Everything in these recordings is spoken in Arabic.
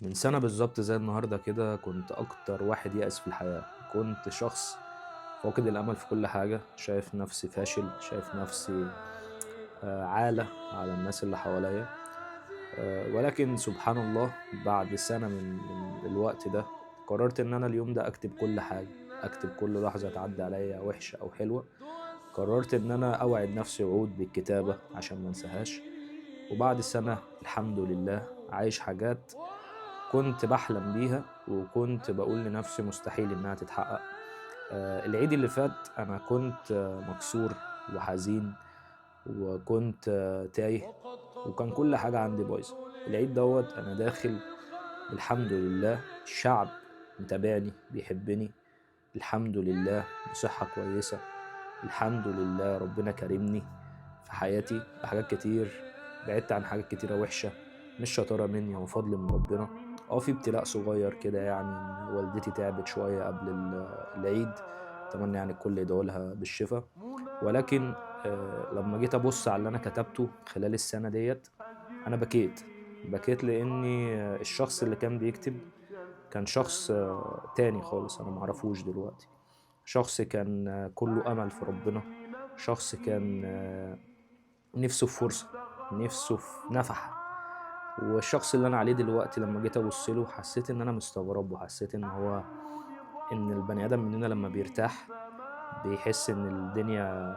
من سنة بالظبط زي النهاردة كده كنت أكتر واحد يأس في الحياة. كنت شخص فاقد الأمل في كل حاجة، شايف نفسي فاشل، شايف نفسي عالة على الناس اللي حواليا. ولكن سبحان الله بعد سنة من الوقت ده قررت إن أنا اليوم ده أكتب كل حاجة، أكتب كل لحظة تعدي عليا وحشة أو حلوة. قررت إن أنا أوعد نفسي وعود بالكتابة عشان ما انساهاش. وبعد سنة الحمد لله عايش حاجات كنت باحلم بيها، وكنت باقول لنفسي مستحيل إنها تتحقق. العيد اللي فات أنا كنت مكسور وحزين، وكنت تايه، وكان كل حاجة عندي بايظة. العيد دوّة أنا داخل الحمد لله الشعب متابعني، بيحبني، الحمد لله بصحة كويسة، الحمد لله ربنا كارمني في حياتي بحاجات كتير، بعدت عن حاجات كتيرة وحشة، مش شطارة مني، هو فضل من ربنا. في ابتلاء صغير كده، يعني إن والدتي تعبت شوية قبل العيد، أتمنى يعني الكل يدعوا لها بالشفا. ولكن لمّا جيت أبُص على اللي أنا كتبته خلال السنة ديّة، أنا بكيت، بكيت لإني الشخص اللي كان بيكتب كان شخص تاني خالص أنا ما أعرفوش دلوقتي. شخص كان كُلّه أمل في ربنا، شخص كان نِفْسه في فرصة، نِفْسه في نفحة. والشخص اللي أنا عليه دلوقتي لمّا جيت أبُص له حسّيت إن أنا مستغربه، وحسّيت إن البني آدم مننا لمّا بيرتاح بيحس إن الدنيا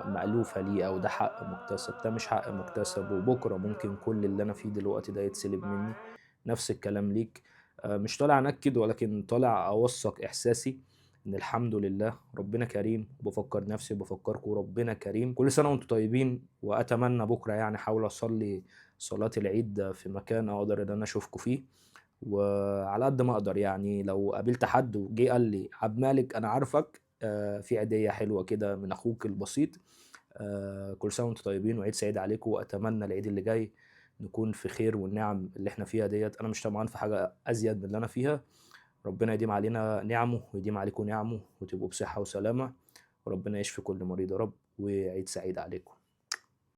مألوفة ليه، أو ده حق مُكتسب. ده مش حق مُكتسب، وبُكرة ممكن كل اللي أنا فيه دلوقتي ده يتسلب منّي. نفس الكلام ليك. مش طالع أنكد، ولكن طالع أوثّق إحساسي إن الحمد لله ربنا كريم، وبافكّر نفسي وبافكّركم ربنا كريم. كل سنة وأنتم طيبين، وأتمنى بُكرة يعني أحاول أصلّي صلاة العيد في مكان أقدر إن أنا أشوفكم فيه. وعلى قد ما أقدر يعني لو قابلت حد وجه قال لي: عبد الملك أنا عارفك، في عيدية حلوة كده من أخوك البسيط. كل سنة وأنتم طيبين وعيد سعيد عليكم، وأتمنى العيد اللي جاي نكون في خير، والنِّعَم اللي إحنا فيها ديّة أنا مش طمعان في حاجة أزيد من اللي أنا فيها. ربنا يديم علينا نِعَمه ويديم عليكم نِعَمه، وتبقوا بصحة وسلامة، وربنا يشفي كل مريض يا رب، وعيد سعيد عليكم.